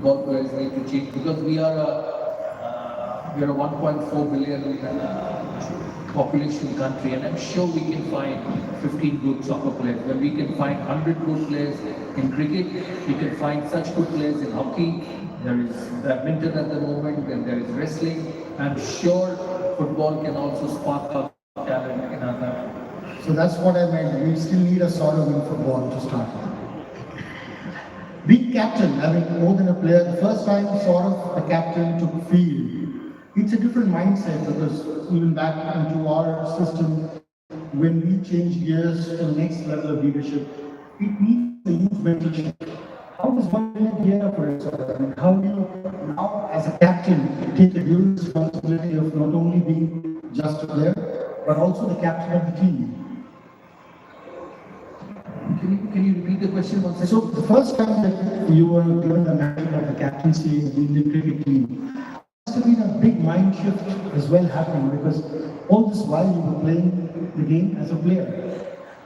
football players need to change because we are a 1.4 billion population country, and I'm sure we can find 15 good soccer players. When we can find 100 good players in cricket, we can find such good players in hockey. There is badminton at the moment, and there is wrestling. I'm sure football can also spark up talent in our country. So that's what I meant. We still need a sort of in football to start with. Being captain, having more than a player, the first time sort of the captain took field, it's a different mindset because even back into our system, when we change gears to the next level of leadership, it needs a huge mental shift. How does one gear up for itself? I mean, how do you now, as a captain, take the dual responsibility of not only being just a player, but also the captain of the team? Can you repeat the question once again? So the first time that you were given the mantle of the captaincy of the Indian cricket team, must have been a big mind shift as well happening because all this while you were playing the game as a player.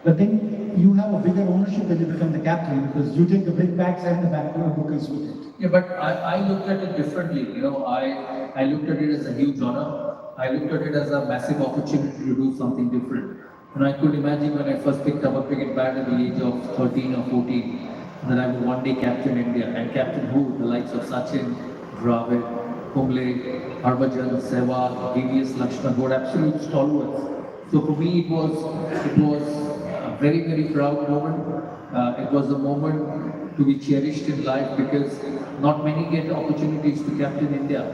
But then you have a bigger ownership when you become the captain because you take the big bags and the bookers with it. Yeah, but I looked at it differently. You know, I looked at it as a huge honor. I looked at it as a massive opportunity to do something different. And I could imagine when I first picked up a cricket bat at the age of 13 or 14 that I would one day captain India and captain who? The likes of Sachin, Dravid, Kumble, Harbhajan, Sehwag, DVS, Lakshman, who are absolute stalwarts. So for me it was a very, very proud moment. It was a moment to be cherished in life because not many get opportunities to captain India.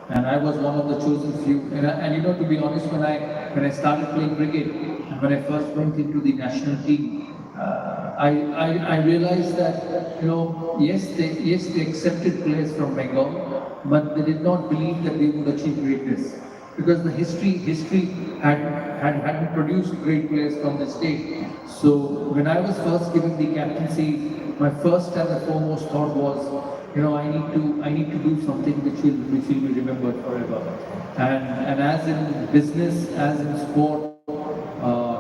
And I was one of the chosen few. And you know, to be honest, when I started playing cricket, and when I first went into the national team, I realized that, you know, yes, they accepted players from Bengal, but they did not believe that they would achieve greatness because the history hadn't produced great players from the state. So when I was first given the captaincy, my first and the foremost thought was, you know, I need to do something which will be remembered forever. And as in business, as in sport,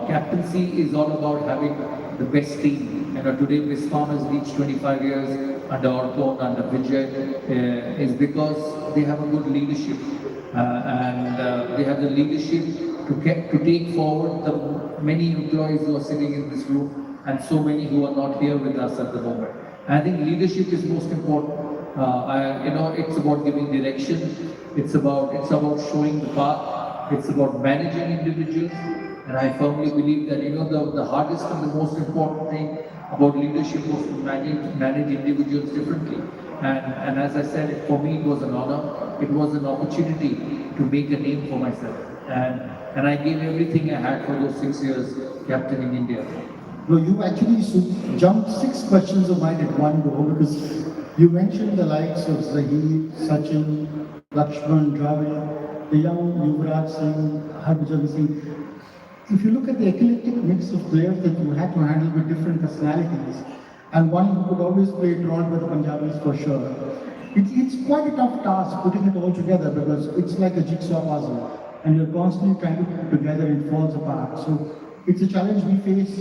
captaincy is all about having the best team. You know, today Viscom has reached 25 years under Orpon, under Vijay, is because they have a good leadership and they have the leadership to take forward the many employees who are sitting in this room and so many who are not here with us at the moment. I think leadership is most important. You know, it's about giving direction. It's about showing the path. It's about managing individuals. And I firmly believe that, you know, the hardest and the most important thing about leadership was to manage individuals differently. And as I said, for me it was an honor. It was an opportunity to make a name for myself. And I gave everything I had for those 6 years captaining India. No, you actually jumped 6 questions of mine at one go because you mentioned the likes of Zahid, Sachin, Lakshman, Dravid, the young Yuvraj Singh, Harbhajan Singh. If you look at the eclectic mix of players that you had to handle with different personalities, and one who could always play drawn with the Punjabis for sure, it's quite a tough task putting it all together because it's like a jigsaw puzzle, and you're constantly trying to put it together and it falls apart. So it's a challenge we face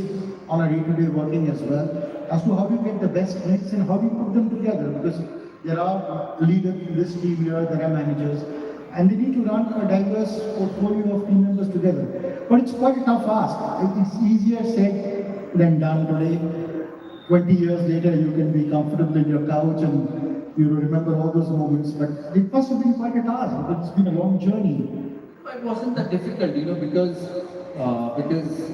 on our day-to-day working as well, as to how do you get the best mix and how do you put them together, because there are leaders in this team here, there are managers, and they need to run a diverse portfolio of team members together. But it's quite a tough ask. It's easier said than done today. 20 years later, you can be comfortable in your couch and you remember all those moments, but it must have been quite a task. It's been a long journey. It wasn't that difficult, you know, because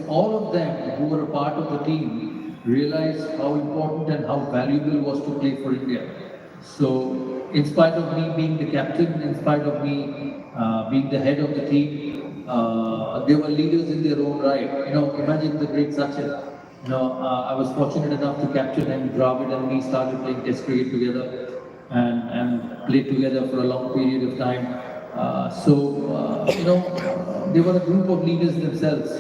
all of them who were a part of the team realized how important and how valuable was to play for India. So, in spite of me being the captain, in spite of me being the head of the team, they were leaders in their own right. You know, imagine the great Sachin. You know, I was fortunate enough to captain him. Dravid and me started playing Test cricket together and played together for a long period of time. You know, they were a group of leaders themselves,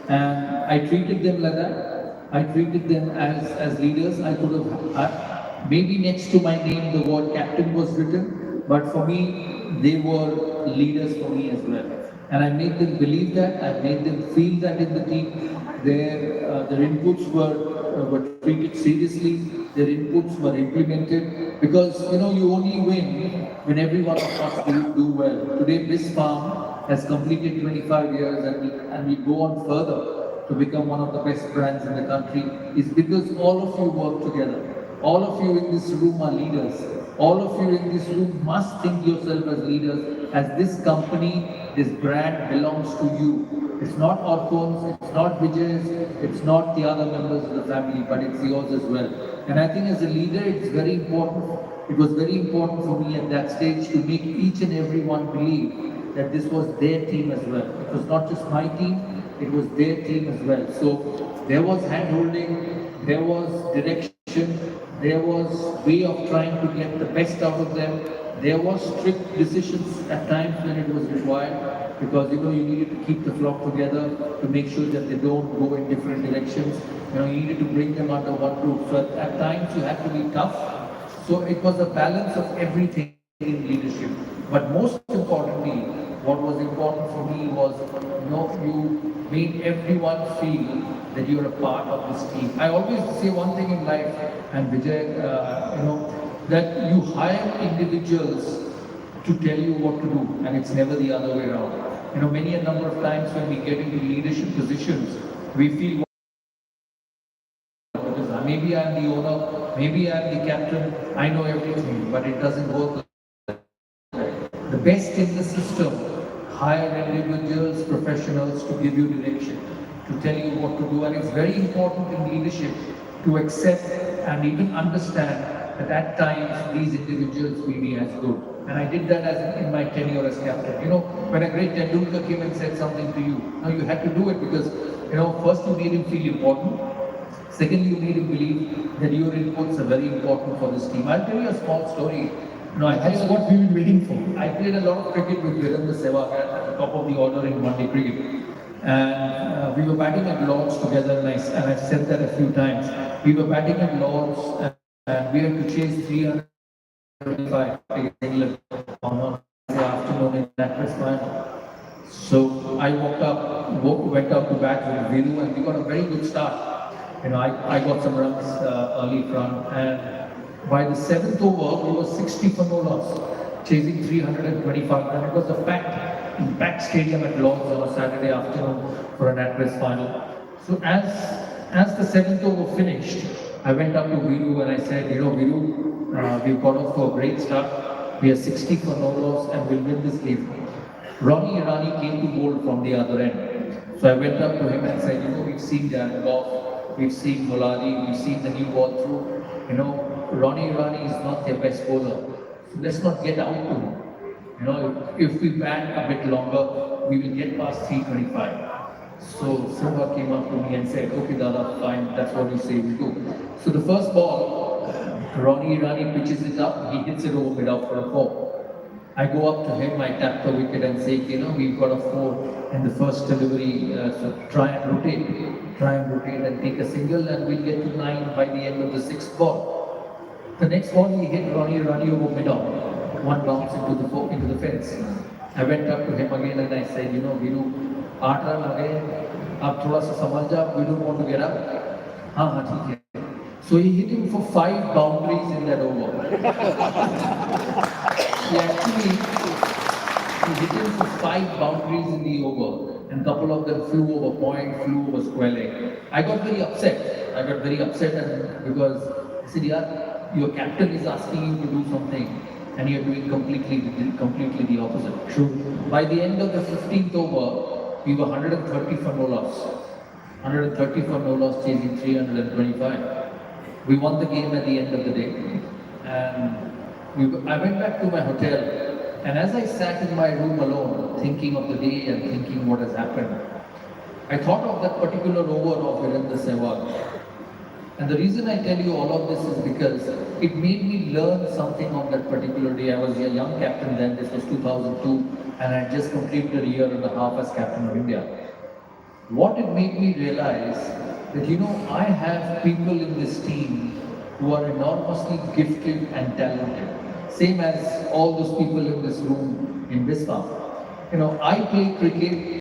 and I treated them like that. I treated them as leaders. I could have maybe next to my name the word captain was written, but for me they were leaders for me as well. And I made them believe that. I made them feel that in the team. Their inputs were treated seriously. Their inputs were implemented, Because you only win when every one of us do well. Today, this farm has completed 25 years and we go on further to become one of the best brands in the country is because all of you work together. All of you in this room are leaders. All of you in this room must think yourself as leaders, as this company, this brand belongs to you. It's not Orkon's, it's not Vijay's, it's not the other members of the family, but it's yours as well. And I think as a leader, it's very important. It was very important for me at that stage to make each and every one believe that this was their team as well. It was not just my team, it was their team as well. So there was hand-holding, there was direction, there was way of trying to get the best out of them. There was strict decisions at times when it was required because you needed to keep the flock together to make sure that they don't go in different directions. You needed to bring them under one roof. So at times you had to be tough. So it was a balance of everything in leadership. But most importantly, what was important for me was you made everyone feel that you're a part of this team. I always say one thing in life, and Vijay, that you hire individuals to tell you what to do, and it's never the other way around. Many a number of times when we get into leadership positions, we feel maybe I'm the owner, maybe I'm the captain, I know everything, but it doesn't work. The best in the system hire individuals, professionals to give you direction, to tell you what to do, and it's very important in leadership to accept and even understand that at times these individuals may be as good. And I did that in my tenure as captain. When a great Tendulkar came and said something to you, now you had to do it because, first you made him feel important. Secondly, you made him believe that your inputs are very important for this team. I'll tell you a small story. That's what we've been waiting for. I played a lot of cricket with Virendra Sehwag at the top of the order in one-day cricket. And we were batting at Lords together, and I've said that a few times. We were batting at Lords, and we had to chase 325 against England on Wednesday afternoon in that West final. So I went up to bat with Viru, and we got a very good start. I got some runs early front, and by the 7th over, we were 60 for no loss, chasing 325, and it was a packed stadium at Lords on a Saturday afternoon for an at-risk final. So as the 7th over finished, I went up to Viru and I said, Viru, we've got off to a great start. We are 60 for no loss and we'll win this game. Ronnie Irani came to bowl from the other end. So I went up to him and said, we've seen Darren Goff, we've seen Mulali, we've seen the new ball through. Ronnie Irani is not their best bowler. So let's not get out to him. If we bat a bit longer, we will get past 325. So Simba came up to me and said, okay Dada, fine, that's what you say we do. So the first ball, Ronnie Irani pitches it up, he hits it over mid-off for a 4. I go up to him, I tap the wicket and say, we've got a 4 in the first delivery, so try and rotate and take a single and we'll get to 9 by the end of the 6th ball. The next ball he hit Ronnie Irani over mid-off, one bounce into the fence. I went up to him again and I said, Viru, 8 run again, आप थोड़ा सा संभल जा, we don't want to get up. हाँ ठीक है. So he hit him for 5 boundaries in that over. He hit him for 5 boundaries in the over, and a couple of them flew over point, flew over square leg. I got very upset. And because I said, yeah, your captain is asking you to do something, and you're doing completely the opposite. True. By the end of the 15th over, we were 130 for no loss. 130 for no loss, chasing 325. We won the game at the end of the day. And I went back to my hotel, and as I sat in my room alone, thinking of the day and thinking what has happened, I thought of that particular over of Virendra Sehwag. And the reason I tell you all of this is because it made me learn something on that particular day. I was a young captain then, this was 2002, and I had just completed a year and a half as captain of India. What it made me realize that, I have people in this team who are enormously gifted and talented. Same as all those people in this room in Bismarck. I play cricket